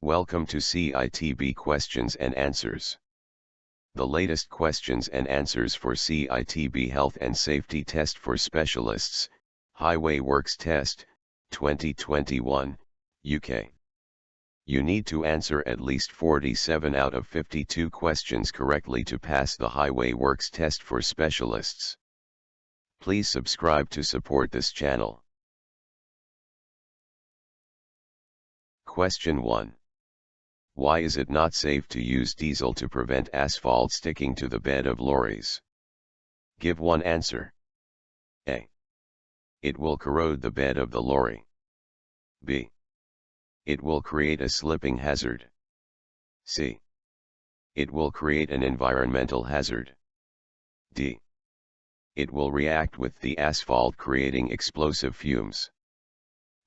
Welcome to CITB Questions and Answers. The latest questions and answers for CITB Health and Safety Test for Specialists, Highway Works Test, 2021, UK. You need to answer at least 47 out of 52 questions correctly to pass the Highway Works Test for Specialists. Please subscribe to support this channel. Question 1. Why is it not safe to use diesel to prevent asphalt sticking to the bed of lorries? Give one answer. A. It will corrode the bed of the lorry. B. It will create a slipping hazard. C. It will create an environmental hazard. D. It will react with the asphalt creating explosive fumes.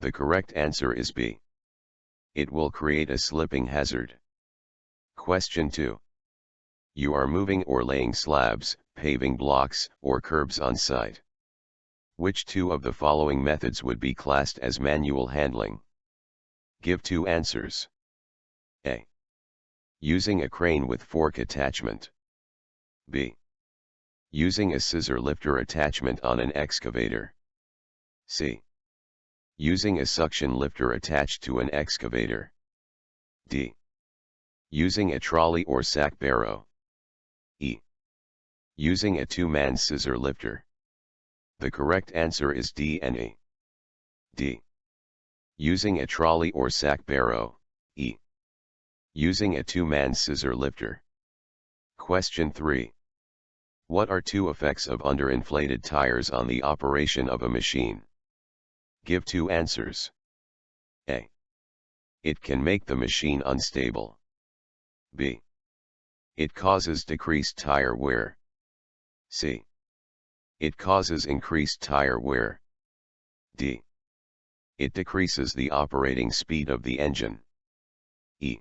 The correct answer is B. It will create a slipping hazard. Question 2. You are moving or laying slabs, paving blocks, or curbs on site. Which two of the following methods would be classed as manual handling? Give two answers. A. Using a crane with fork attachment. B. Using a scissor lifter attachment on an excavator. C. Using a suction lifter attached to an excavator. D. Using a trolley or sack barrow. E. Using a two-man scissor lifter. The correct answer is D and E. D. Using a trolley or sack barrow. E. Using a two-man scissor lifter. Question 3. What are two effects of underinflated tires on the operation of a machine? Give two answers. A. It can make the machine unstable. B. It causes decreased tire wear. C. It causes increased tire wear. D. It decreases the operating speed of the engine. E.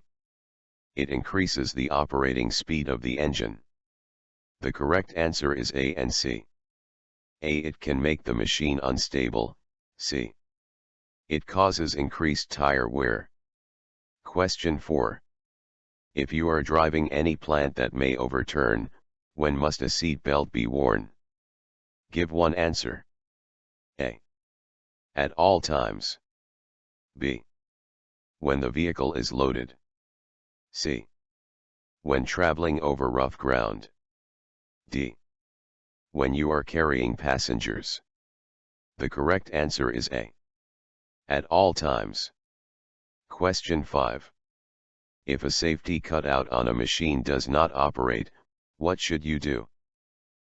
It increases the operating speed of the engine. The correct answer is A and C. A. It can make the machine unstable. C. It causes increased tire wear. Question 4. If you are driving any plant that may overturn, when must a seat belt be worn? Give one answer. A. At all times. B. When the vehicle is loaded. C. When traveling over rough ground. D. When you are carrying passengers. The correct answer is A. At all times. Question 5. If a safety cutout on a machine does not operate, what should you do?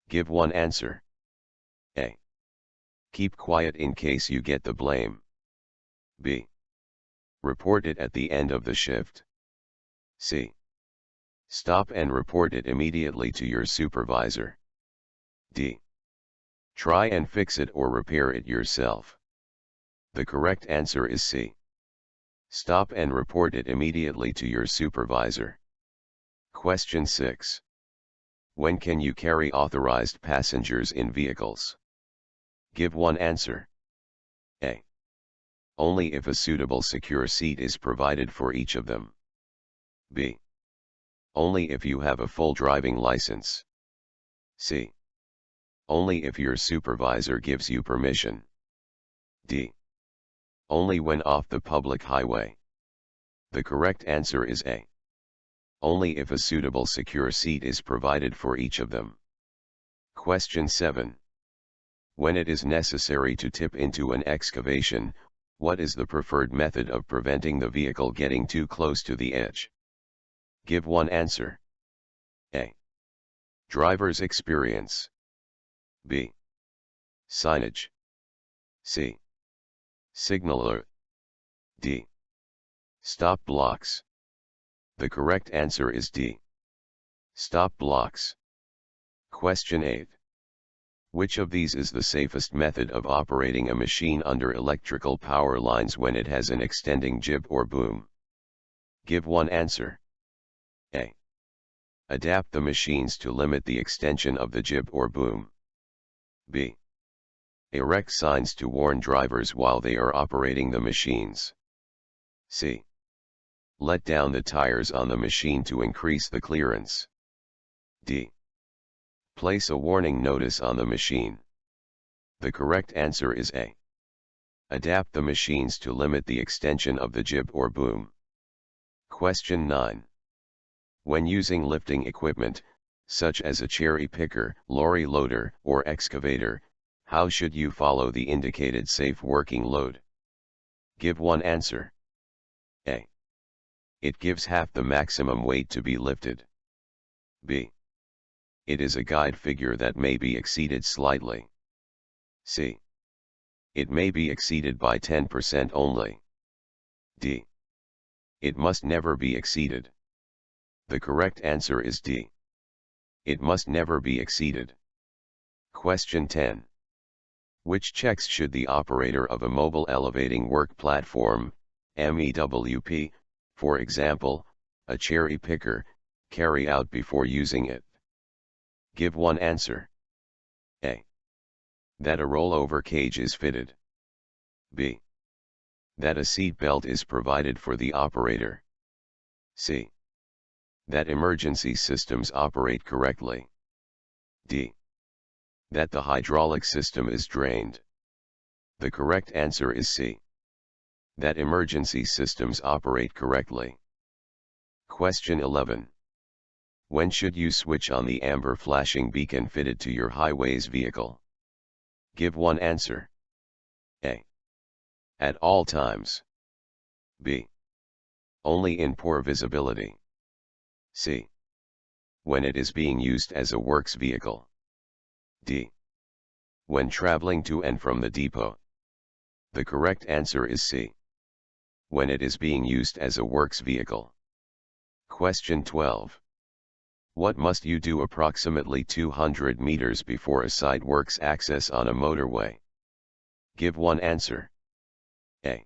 Give one answer. A. Keep quiet in case you get the blame. B. Report it at the end of the shift. C. Stop and report it immediately to your supervisor. D. Try and fix it or repair it yourself. The correct answer is C. Stop and report it immediately to your supervisor. Question 6. When can you carry authorized passengers in vehicles? Give one answer. A. Only if a suitable secure seat is provided for each of them. B. Only if you have a full driving license. C. Only if your supervisor gives you permission. D. Only when off the public highway. The correct answer is A. Only if a suitable secure seat is provided for each of them. Question 7. When it is necessary to tip into an excavation, what is the preferred method of preventing the vehicle getting too close to the edge? Give one answer. A. Driver's experience. B. Signage. C. Signaler. D. Stop blocks. The correct answer is D. Stop blocks. Question 8. Which of these is the safest method of operating a machine under electrical power lines when it has an extending jib or boom? Give one answer. A. Adapt the machines to limit the extension of the jib or boom. B. Erect signs to warn drivers while they are operating the machines. C. Let down the tires on the machine to increase the clearance. D. Place a warning notice on the machine. The correct answer is A. Adapt the machines to limit the extension of the jib or boom. Question 9. When using lifting equipment, such as a cherry picker, lorry loader, or excavator, how should you follow the indicated safe working load? Give one answer. A. It gives half the maximum weight to be lifted. B. It is a guide figure that may be exceeded slightly. C. It may be exceeded by 10% only. D. It must never be exceeded. The correct answer is D. It must never be exceeded. Question 10. Which checks should the operator of a mobile elevating work platform, MEWP, for example, a cherry picker, carry out before using it? Give one answer. A. That a rollover cage is fitted. B. That a seat belt is provided for the operator. C. That emergency systems operate correctly. D. That the hydraulic system is drained. The correct answer is C. That emergency systems operate correctly. Question 11. When should you switch on the amber flashing beacon fitted to your Hi-Vis vehicle? Give one answer. A. At all times. B. Only in poor visibility. C. When it is being used as a works vehicle. D. When traveling to and from the depot. The correct answer is C. When it is being used as a works vehicle. Question 12. What must you do approximately 200 meters before a site works access on a motorway? Give one answer. A.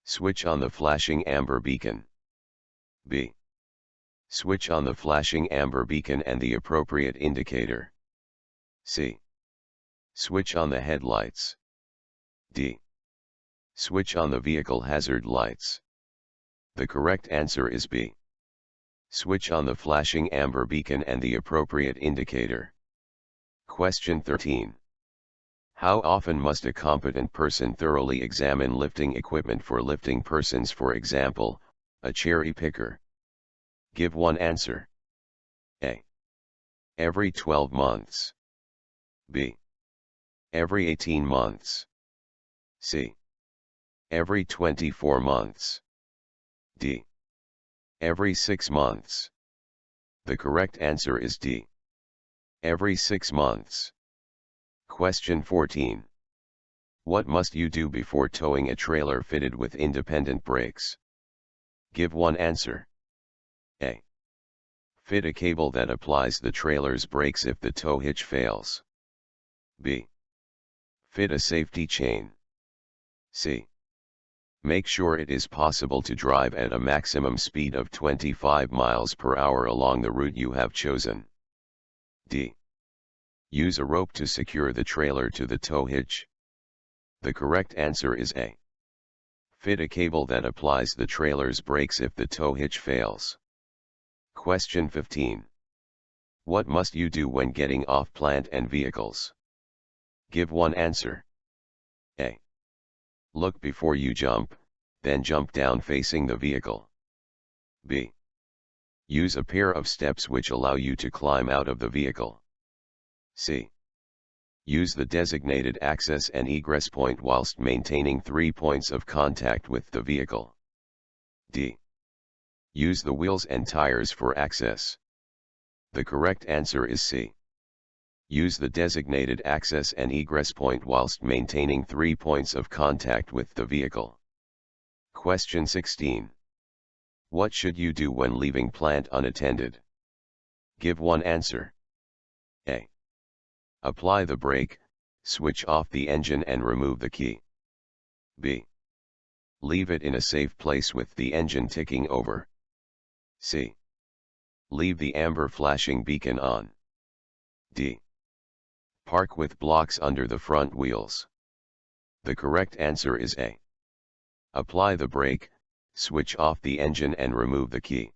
Switch on the flashing amber beacon. B. Switch on the flashing amber beacon and the appropriate indicator. C. Switch on the headlights. D. Switch on the vehicle hazard lights. The correct answer is B. Switch on the flashing amber beacon and the appropriate indicator. Question 13. How often must a competent person thoroughly examine lifting equipment for lifting persons, for example, a cherry picker? Give one answer. A. Every 12 months. B. Every 18 months. C. Every 24 months. D. Every 6 months. The correct answer is D. Every 6 months. Question 14. What must you do before towing a trailer fitted with independent brakes? Give one answer. A. Fit a cable that applies the trailer's brakes if the tow hitch fails. B. Fit a safety chain. C. Make sure it is possible to drive at a maximum speed of 25 miles per hour along the route you have chosen. D. Use a rope to secure the trailer to the tow hitch. The correct answer is A. Fit a cable that applies the trailer's brakes if the tow hitch fails. Question 15. What must you do when getting off plant and vehicles? Give one answer. A. Look before you jump, then jump down facing the vehicle. B. Use a pair of steps which allow you to climb out of the vehicle. C. Use the designated access and egress point whilst maintaining 3 points of contact with the vehicle. D. Use the wheels and tires for access. The correct answer is C. Use the designated access and egress point whilst maintaining 3 points of contact with the vehicle. Question 16. What should you do when leaving plant unattended? Give one answer. A. Apply the brake, switch off the engine and remove the key. B. Leave it in a safe place with the engine ticking over. C. Leave the amber flashing beacon on. D. Park with blocks under the front wheels. The correct answer is A. Apply the brake, Switch off the engine and remove the key.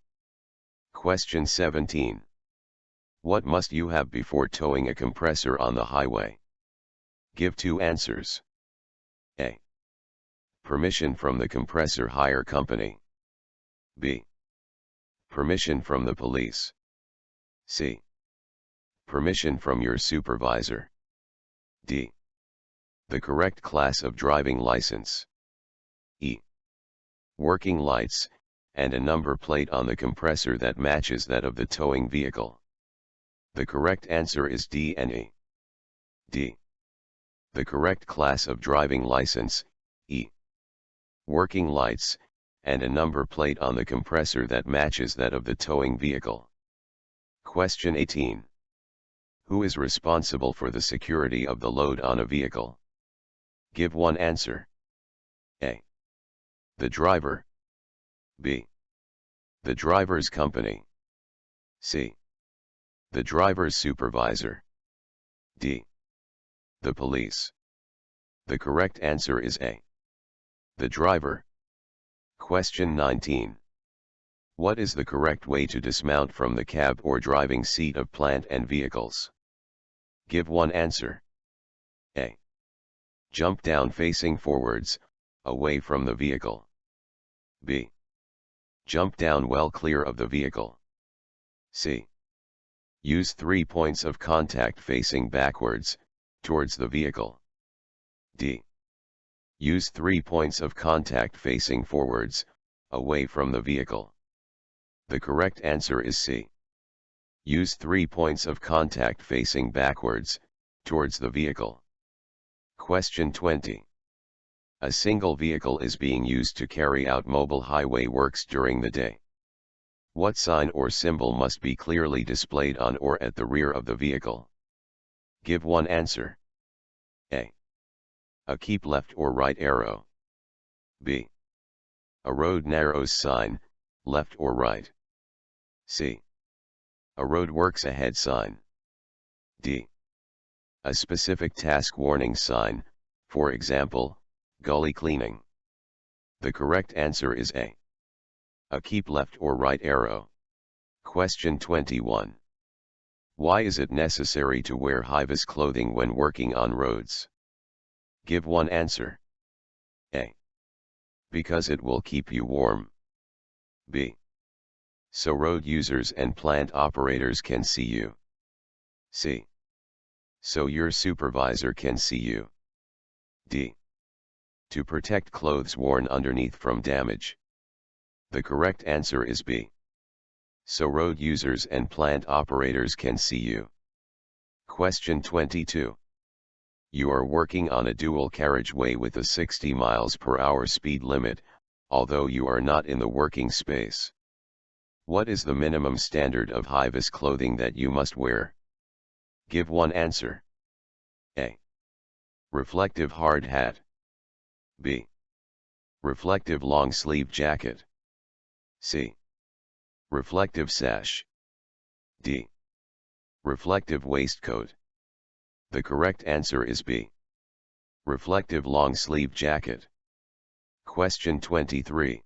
Question 17. What must you have before towing a compressor on the highway? Give 2 answers. A. Permission from the compressor hire company. B. Permission from the police. C. Permission from your supervisor. D. The correct class of driving license. E. Working lights, and a number plate on the compressor that matches that of the towing vehicle. The correct answer is D and E. D. The correct class of driving license. E. Working lights, and a number plate on the compressor that matches that of the towing vehicle. Question 18. Who is responsible for the security of the load on a vehicle? Give 1 answer. A. The driver. B. The driver's company. C. The driver's supervisor. D. The police. The correct answer is A. The driver. Question 19. What is the correct way to dismount from the cab or driving seat of plant and vehicles? Give 1 answer. A. Jump down facing forwards, away from the vehicle. B. Jump down well clear of the vehicle. C. Use 3 points of contact facing backwards, towards the vehicle. D. Use 3 points of contact facing forwards, away from the vehicle. The correct answer is C. Use 3 points of contact facing backwards, towards the vehicle. Question 20. A single vehicle is being used to carry out mobile highway works during the day. What sign or symbol must be clearly displayed on or at the rear of the vehicle? Give 1 answer. A. A keep left or right arrow. B. A road narrows sign, left or right. C. A Roadworks ahead sign. D. A specific task warning sign, for example, gully cleaning. The correct answer is A. A keep left or right arrow. Question 21. Why is it necessary to wear High-Vis clothing when working on roads? Give 1 answer. A. Because it will keep you warm. B. So road users and plant operators can see you. C. So your supervisor can see you. D. To protect clothes worn underneath from damage. The correct answer is B. So road users and plant operators can see you. Question 22. You are working on a dual carriageway with a 60 miles per hour speed limit, although you are not in the working space. What is the minimum standard of High-Vis clothing that you must wear? Give 1 answer. A. Reflective hard hat. B. Reflective long sleeve jacket. C. Reflective sash. D. Reflective waistcoat. The correct answer is B. Reflective long sleeve jacket. Question 23.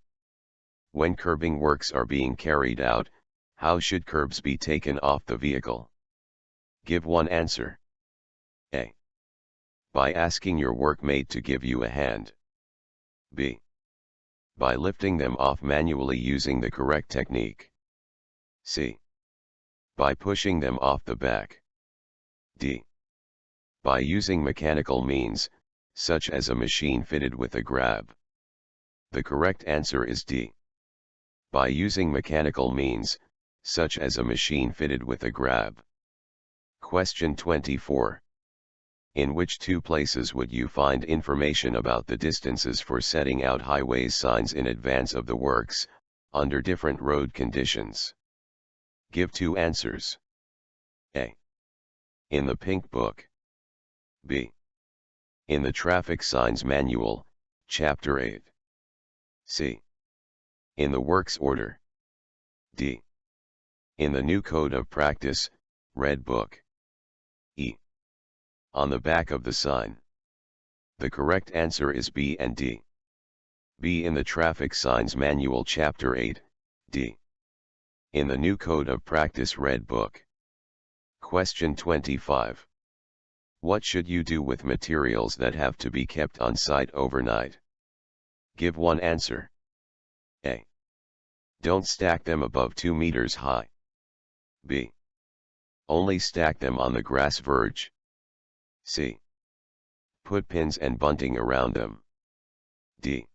When curbing works are being carried out, how should curbs be taken off the vehicle? Give 1 answer. A. By asking your workmate to give you a hand. B. By lifting them off manually using the correct technique. C. By pushing them off the back. D. By using mechanical means, such as a machine fitted with a grab. The correct answer is D. By using mechanical means, such as a machine fitted with a grab. Question 24. In which 2 places would you find information about the distances for setting out highways signs in advance of the works, under different road conditions? Give 2 answers. A. In the Pink Book. B. In the Traffic Signs Manual, Chapter 8. C. In the Works Order. D. In the New Code of Practice, Red Book. E. On the back of the sign. The correct answer is B and D. B. In the Traffic Signs Manual Chapter 8, D. In the New Code of Practice Red Book. Question 25. What should you do with materials that have to be kept on site overnight? Give one answer. A. Don't stack them above 2 meters high. B. Only stack them on the grass verge. C. Put pins and bunting around them. D.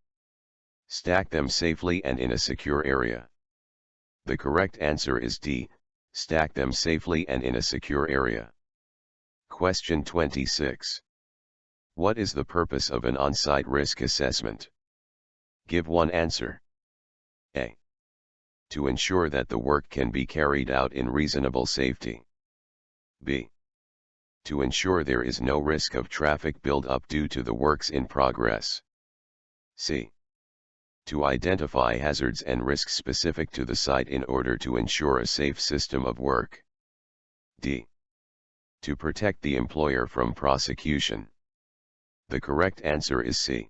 Stack them safely and in a secure area. The correct answer is D. Stack them safely and in a secure area. Question 26. What is the purpose of an on-site risk assessment? Give one answer. A. To ensure that the work can be carried out in reasonable safety. B. To ensure there is no risk of traffic build-up due to the works in progress. C. To identify hazards and risks specific to the site in order to ensure a safe system of work. D. To protect the employer from prosecution. The correct answer is C.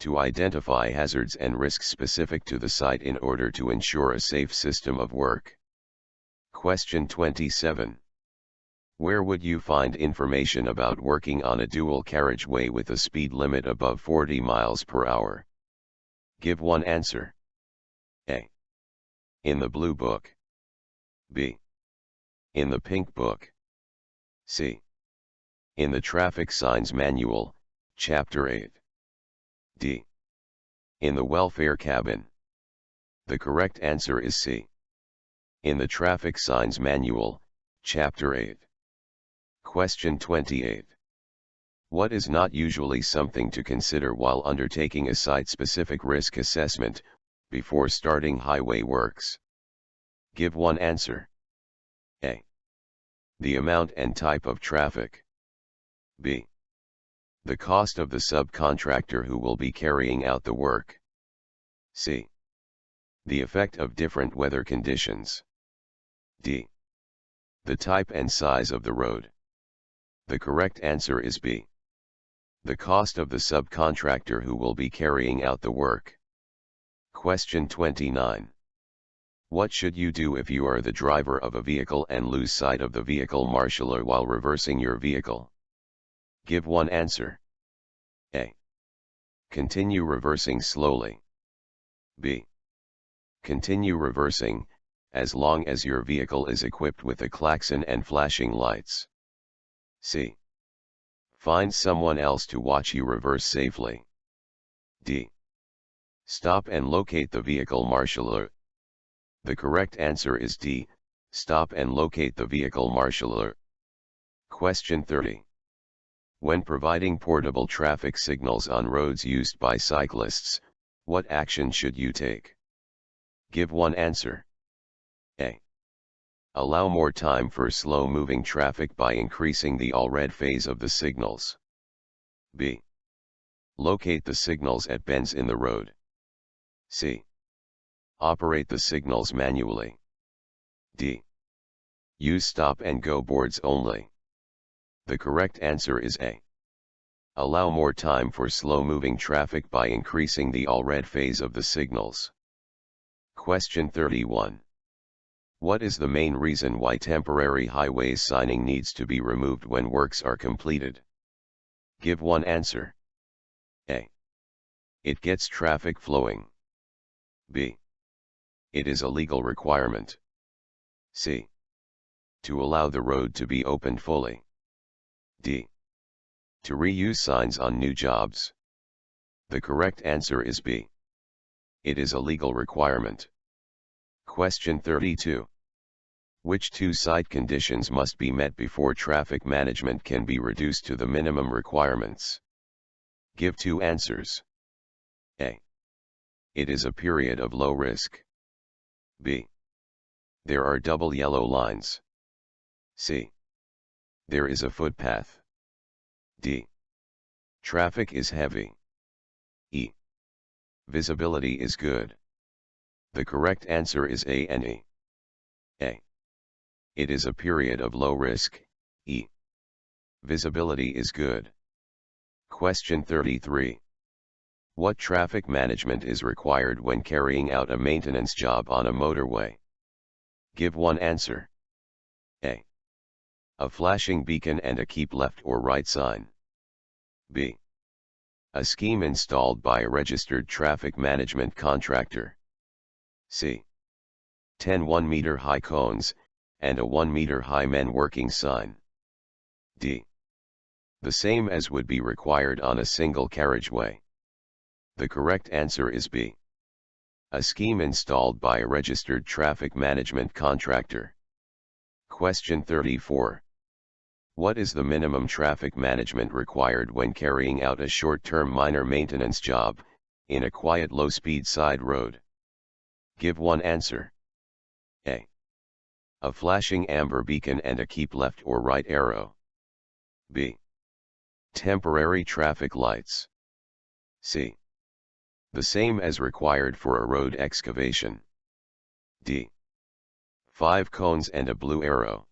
To identify hazards and risks specific to the site in order to ensure a safe system of work. Question 27. Where would you find information about working on a dual carriageway with a speed limit above 40 miles per hour? Give one answer. A. In the Blue Book. B. In the Pink Book. C. In the Traffic Signs Manual, Chapter 8. D. In the Welfare Cabin. The correct answer is C. In the Traffic Signs Manual, Chapter 8. Question 28. What is not usually something to consider while undertaking a site-specific risk assessment, before starting highway works? Give one answer. A. The amount and type of traffic. B. The cost of the subcontractor who will be carrying out the work. C. The effect of different weather conditions. D. The type and size of the road. The correct answer is B. The cost of the subcontractor who will be carrying out the work. Question 29. What should you do if you are the driver of a vehicle and lose sight of the vehicle marshaller while reversing your vehicle? Give one answer. A. Continue reversing slowly. B. Continue reversing, as long as your vehicle is equipped with a klaxon and flashing lights. C. Find someone else to watch you reverse safely. D. Stop and locate the vehicle marshaller. The correct answer is D. Stop and locate the vehicle marshaller. Question 30. When providing portable traffic signals on roads used by cyclists, what action should you take? Give one answer. A. Allow more time for slow-moving traffic by increasing the all-red phase of the signals. B. Locate the signals at bends in the road. C. Operate the signals manually. D. Use stop-and-go boards only. The correct answer is A. Allow more time for slow-moving traffic by increasing the all-red phase of the signals. Question 31. What is the main reason why temporary highways signing needs to be removed when works are completed? Give one answer. A. It gets traffic flowing. B. It is a legal requirement. C. To allow the road to be opened fully. D. To reuse signs on new jobs. The correct answer is B. It is a legal requirement. Question 32. Which two site conditions must be met before traffic management can be reduced to the minimum requirements? Give two answers. A. It is a period of low risk. B. There are double yellow lines. C. There is a footpath. D. Traffic is heavy. E. Visibility is good. The correct answer is A and E. A. It is a period of low risk. E. Visibility is good. Question 33. What traffic management is required when carrying out a maintenance job on a motorway? Give one answer. A. A flashing beacon and a keep left or right sign. B. A scheme installed by a registered traffic management contractor. C. 10 1-meter high cones, and a 1-meter high men working sign. D. The same as would be required on a single carriageway. The correct answer is B. A scheme installed by a registered traffic management contractor. Question 34. What is the minimum traffic management required when carrying out a short-term minor maintenance job, in a quiet low-speed side road? Give one answer. A. A flashing amber beacon and a keep left or right arrow. B. Temporary traffic lights. C. The same as required for a road excavation. D. 5 cones and a blue arrow.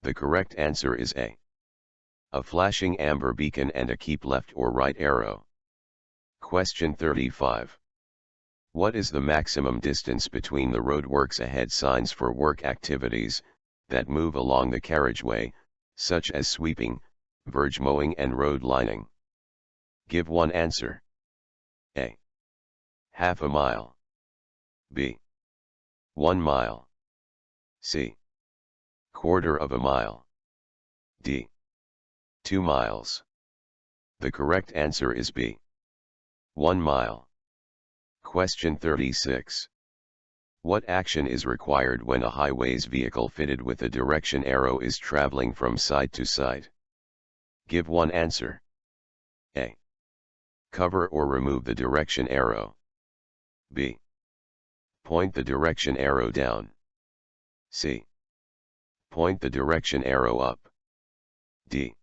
The correct answer is A. A flashing amber beacon and a keep left or right arrow. Question 35. What is the maximum distance between the roadworks ahead signs for work activities that move along the carriageway, such as sweeping, verge mowing and road lining? Give one answer. A. Half a mile. B. 1 mile. C. Quarter of a mile. D. 2 miles. The correct answer is B. 1 mile. Question 36. What action is required when a Hi-Vis vehicle fitted with a direction arrow is traveling from side to side? Give one answer. A. Cover or remove the direction arrow. B. Point the direction arrow down. C. Point the direction arrow up. D.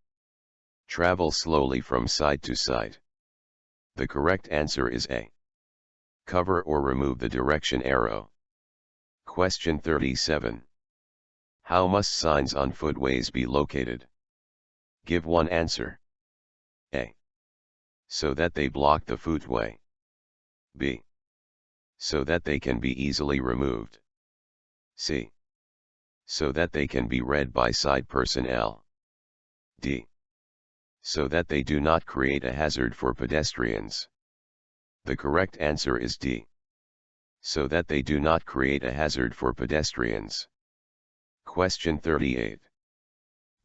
Travel slowly from side to side. The correct answer is A. Cover or remove the direction arrow. Question 37. How must signs on footways be located? Give one answer. A. So that they block the footway. B. So that they can be easily removed. C. So that they can be read by side personnel. D. So that they do not create a hazard for pedestrians. The correct answer is D. So that they do not create a hazard for pedestrians. Question 38.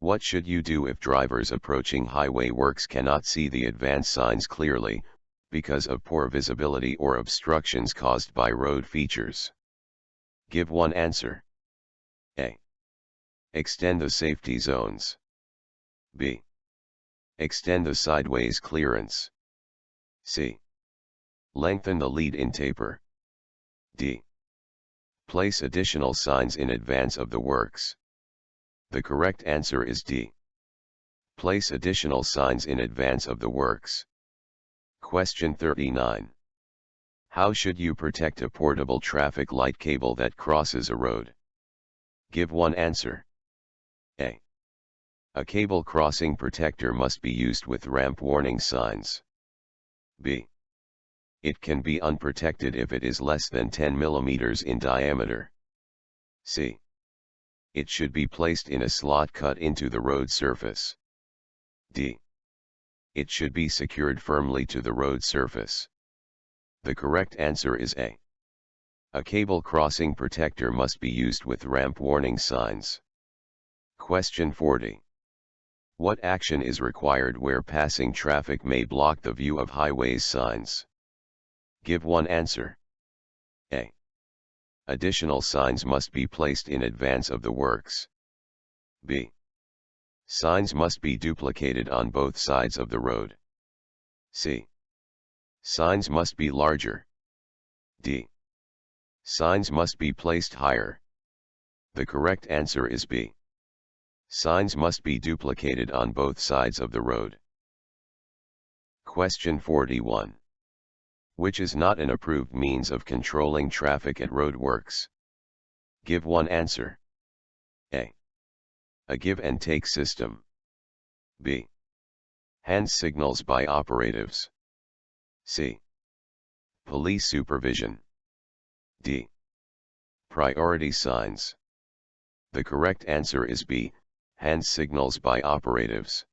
What should you do if drivers approaching highway works cannot see the advance signs clearly, because of poor visibility or obstructions caused by road features? Give one answer. A. Extend the safety zones. B. Extend the sideways clearance. C. Lengthen the lead-in taper. D. Place additional signs in advance of the works. The correct answer is D. Place additional signs in advance of the works. Question 39. How should you protect a portable traffic light cable that crosses a road? Give one answer. A. A cable crossing protector must be used with ramp warning signs. B. It can be unprotected if it is less than 10 mm in diameter. C. It should be placed in a slot cut into the road surface. D. It should be secured firmly to the road surface. The correct answer is A. A cable crossing protector must be used with ramp warning signs. Question 40. What action is required where passing traffic may block the view of highways signs? Give one answer. A. Additional signs must be placed in advance of the works. B. Signs must be duplicated on both sides of the road. C. Signs must be larger. D. Signs must be placed higher. The correct answer is B. Signs must be duplicated on both sides of the road. Question 41. Which is not an approved means of controlling traffic at roadworks? Give one answer. A. A give and take system. B. Hand signals by operatives. C. Police supervision. D. Priority signs. The correct answer is B. Hand signals by operatives.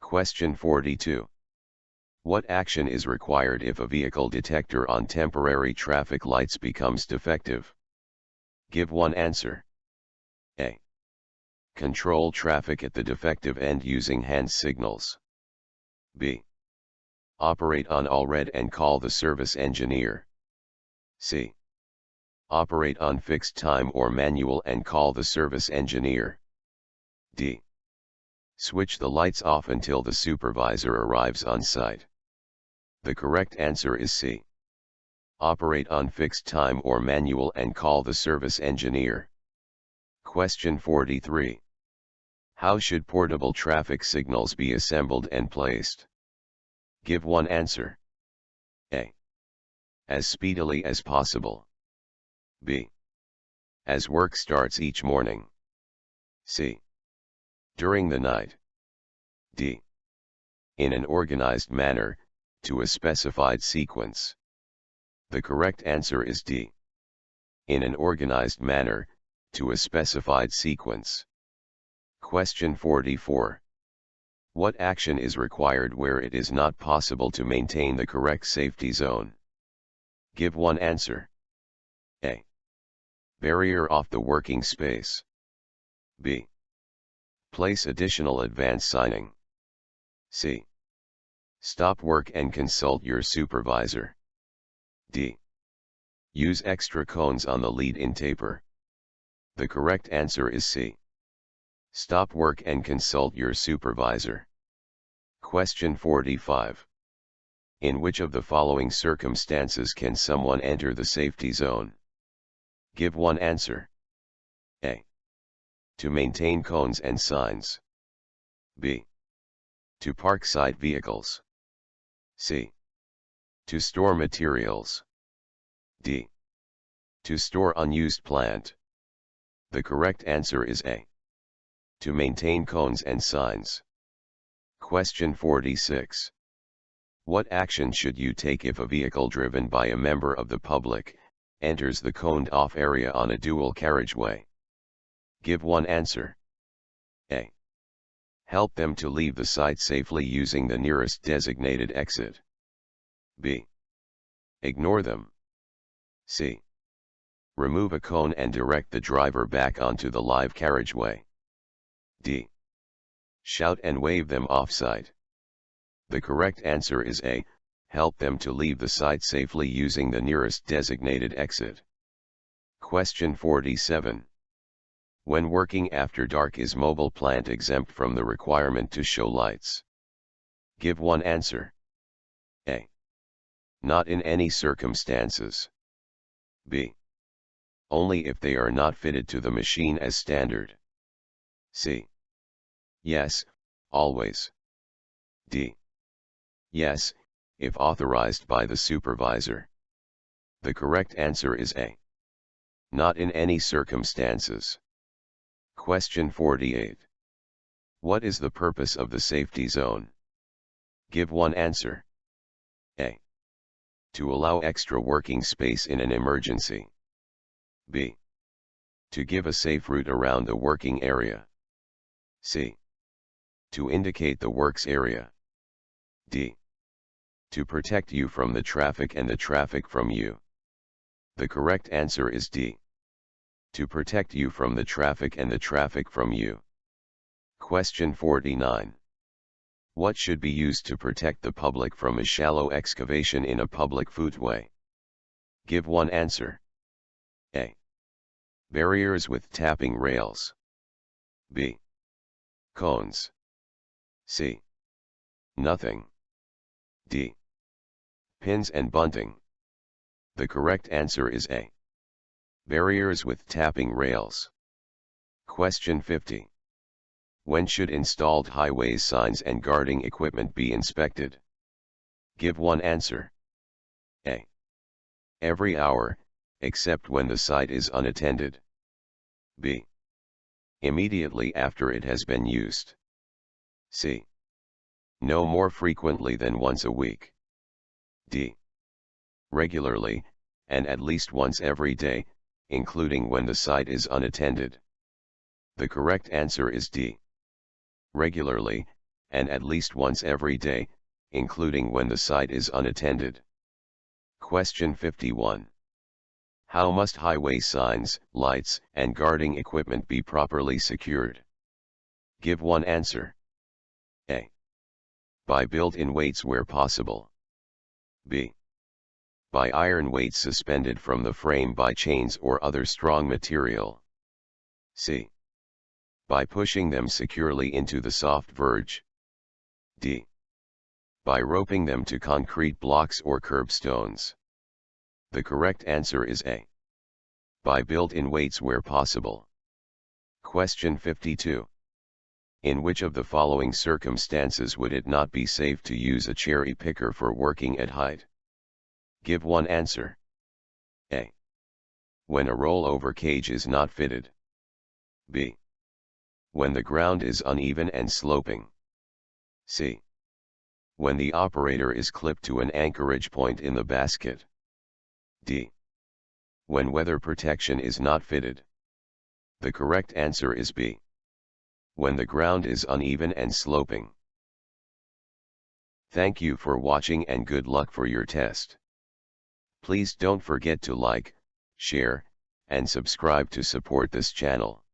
Question 42. What action is required if a vehicle detector on temporary traffic lights becomes defective? Give one answer. A. Control traffic at the defective end using hand signals. B. Operate on all red and call the service engineer. C. Operate on fixed time or manual and call the service engineer. D. Switch the lights off until the supervisor arrives on site. The correct answer is C. Operate on fixed time or manual and call the service engineer. Question 43. How should portable traffic signals be assembled and placed? Give one answer. A. As speedily as possible. B. As work starts each morning. C. During the night. D. In an organized manner, to a specified sequence. The correct answer is D. In an organized manner, to a specified sequence. Question 44. What action is required where it is not possible to maintain the correct safety zone? Give one answer. A. Barrier off the working space. B. Place additional advance signing. C. Stop work and consult your supervisor. D. Use extra cones on the lead-in taper. The correct answer is C. Stop work and consult your supervisor. Question 45. In which of the following circumstances can someone enter the safety zone? Give one answer. A. To maintain cones and signs. B. To park site vehicles. C. To store materials. D. To store unused plant. The correct answer is A. To maintain cones and signs. Question 46. What action should you take if a vehicle driven by a member of the public enters the coned-off area on a dual carriageway? Give one answer. A. Help them to leave the site safely using the nearest designated exit. B. Ignore them. C. Remove a cone and direct the driver back onto the live carriageway. D. Shout and wave them off-site. The correct answer is A. Help them to leave the site safely using the nearest designated exit. Question 47. When working after dark is mobile plant exempt from the requirement to show lights? Give one answer. A. Not in any circumstances. B. Only if they are not fitted to the machine as standard. C. Yes, always. D. Yes, if authorized by the supervisor. The correct answer is A. Not in any circumstances. Question 48. What is the purpose of the safety zone? Give one answer. A. To allow extra working space in an emergency. B. To give a safe route around the working area. C. To indicate the works area. D. To protect you from the traffic and the traffic from you. The correct answer is D. To protect you from the traffic and the traffic from you. Question 49. What should be used to protect the public from a shallow excavation in a public footway? Give one answer. A. Barriers with tapping rails. B. Cones. C. Nothing. D. Pins and bunting. The correct answer is A. Barriers with tapping rails. Question 50. When should installed highways signs and guarding equipment be inspected? Give one answer. A. Every hour, except when the site is unattended. B. Immediately after it has been used. C. No more frequently than once a week. D. Regularly, and at least once every day, including when the site is unattended. The correct answer is D. Regularly, and at least once every day, including when the site is unattended. Question 51. How must highway signs, lights, and guarding equipment be properly secured? Give one answer. A. By built-in weights where possible. B. By iron weights suspended from the frame by chains or other strong material. C. By pushing them securely into the soft verge. D. By roping them to concrete blocks or curbstones. The correct answer is A. By built-in weights where possible. Question 52. In which of the following circumstances would it not be safe to use a cherry picker for working at height? Give one answer. A. When a rollover cage is not fitted. B. When the ground is uneven and sloping. C. When the operator is clipped to an anchorage point in the basket. D. When weather protection is not fitted. The correct answer is B. When the ground is uneven and sloping. Thank you for watching and good luck for your test. Please don't forget to like, share, and subscribe to support this channel.